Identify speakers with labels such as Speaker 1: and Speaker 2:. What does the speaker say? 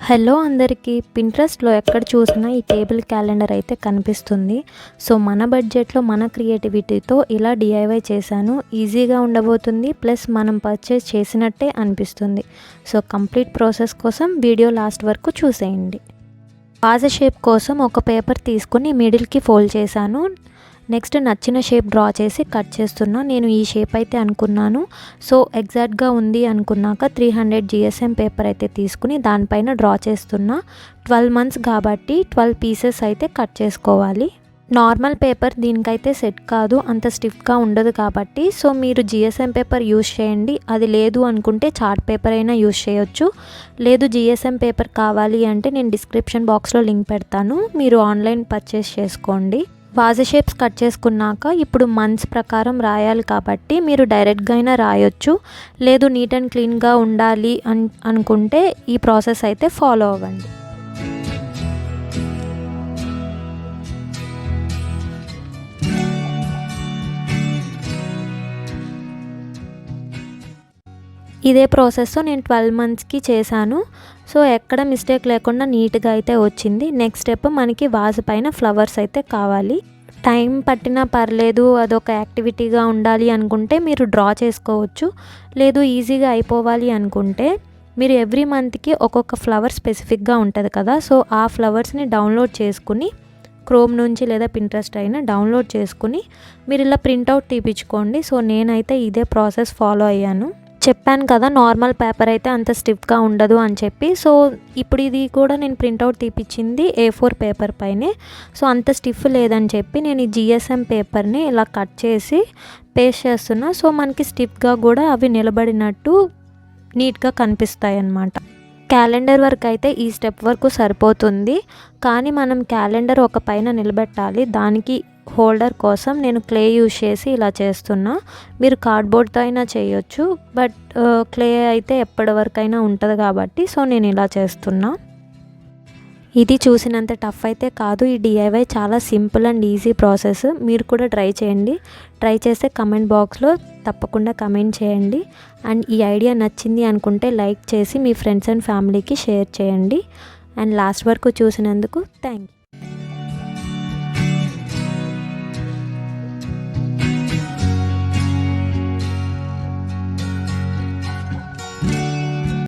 Speaker 1: Hello అందరికీ పింట్రెస్ట్లో ఎక్కడ చూసినా ఈ టేబుల్ క్యాలెండర్ అయితే కనిపిస్తుంది. సో మన బడ్జెట్లో మన క్రియేటివిటీతో ఇలా డిఐవై చేశాను. ఈజీగా ఉండబోతుంది, ప్లస్ మనం పర్చేస్ చేసినట్టే అనిపిస్తుంది. సో కంప్లీట్ ప్రాసెస్ కోసం వీడియో లాస్ట్ వరకు చూసేయండి. వాజ షేప్ కోసం ఒక పేపర్ తీసుకుని మిడిల్కి ఫోల్డ్ చేశాను. నెక్స్ట్ నచ్చిన షేప్ డ్రా చేసి కట్ చేస్తున్నా. నేను ఈ షేప్ అయితే అనుకున్నాను. సో ఎగ్జాక్ట్గా ఉంది అనుకున్నాక 300 GSM పేపర్ అయితే తీసుకుని దానిపైన డ్రా చేస్తున్నా. 12 months కాబట్టి 12 పీసెస్ అయితే కట్ చేసుకోవాలి. నార్మల్ పేపర్ దీనికైతే సెట్ కాదు, అంత స్టిఫ్గా ఉండదు కాబట్టి. సో మీరు GSM పేపర్ యూస్ చేయండి. అది లేదు అనుకుంటే చార్ట్ పేపర్ అయినా యూస్ చేయొచ్చు. లేదు GSM పేపర్ కావాలి అంటే నేను డిస్క్రిప్షన్ బాక్స్లో లింక్ పెడతాను, మీరు ఆన్లైన్ పర్చేస్ చేసుకోండి. వాజ షేప్స్ కట్ చేసుకున్నాక ఇప్పుడు మంత్స్ ప్రకారం రాయాలి కాబట్టి మీరు డైరెక్ట్గా అయినా రాయొచ్చు. లేదు నీట్ అండ్ క్లీన్గా ఉండాలి అనుకుంటే ఈ ప్రాసెస్ అయితే ఫాలో అవ్వండి. ఇదే ప్రాసెస్ నేను 12 monthsకి చేశాను. సో ఎక్కడ మిస్టేక్ లేకుండా నీట్గా అయితే వచ్చింది. నెక్స్ట్ స్టెప్ మనకి వాజ్ పైన ఫ్లవర్స్ అయితే కావాలి. టైం పట్టినా పర్లేదు, అదొక యాక్టివిటీగా ఉండాలి అనుకుంటే మీరు డ్రా చేసుకోవచ్చు. లేదు ఈజీగా అయిపోవాలి అనుకుంటే మీరు ఎవ్రీ మంత్కి ఒక్కొక్క ఫ్లవర్ స్పెసిఫిక్గా ఉంటుంది కదా, సో ఆ ఫ్లవర్స్ని డౌన్లోడ్ చేసుకుని క్రోమ్ నుంచి లేదా పింట్రెస్ట్ అయినా డౌన్లోడ్ చేసుకుని మీరు ఇలా ప్రింట్అవుట్ తీపించుకోండి. సో నేనైతే ఇదే ప్రాసెస్ ఫాలో అయ్యాను. చెప్పాను కదా నార్మల్ పేపర్ అయితే అంత స్టిఫ్గా ఉండదు అని చెప్పి. సో ఇప్పుడు ఇది కూడా నేను ప్రింట్అవుట్ తీపిచ్చింది A4 పేపర్ పైనే. సో అంత స్టిఫ్ లేదని చెప్పి నేను ఈ GSM పేపర్ని ఇలా కట్ చేసి పేస్ట్ చేస్తున్నా. సో మనకి స్టిఫ్గా కూడా అవి నిలబడినట్టు నీట్గా కనిపిస్తాయి అన్నమాట. క్యాలెండర్ వర్క్ అయితే ఈ స్టెప్ వరకు సరిపోతుంది, కానీ మనం క్యాలెండర్ ఒక పైన నిలబెట్టాలి. దానికి హోల్డర్ కోసం నేను క్లే యూజ్ చేసి ఇలా చేస్తున్నా. మీరు కార్డ్బోర్డ్తో అయినా చేయొచ్చు, బట్ క్లే అయితే ఎప్పటి వరకైనా ఉంటుంది కాబట్టి సో నేను ఇలా చేస్తున్నా. ఇది చూసినంత టఫ్ అయితే కాదు. ఈ డిఐవై చాలా సింపుల్ అండ్ ఈజీ ప్రాసెస్. మీరు కూడా ట్రై చేయండి. ట్రై చేస్తే కమెంట్ బాక్స్లో తప్పకుండా కమెంట్ చేయండి. అండ్ ఈ ఐడియా నచ్చింది అనుకుంటే లైక్ చేసి మీ ఫ్రెండ్స్ అండ్ ఫ్యామిలీకి షేర్ చేయండి. అండ్ లాస్ట్ వరకు చూసినందుకు థ్యాంక్ యూ.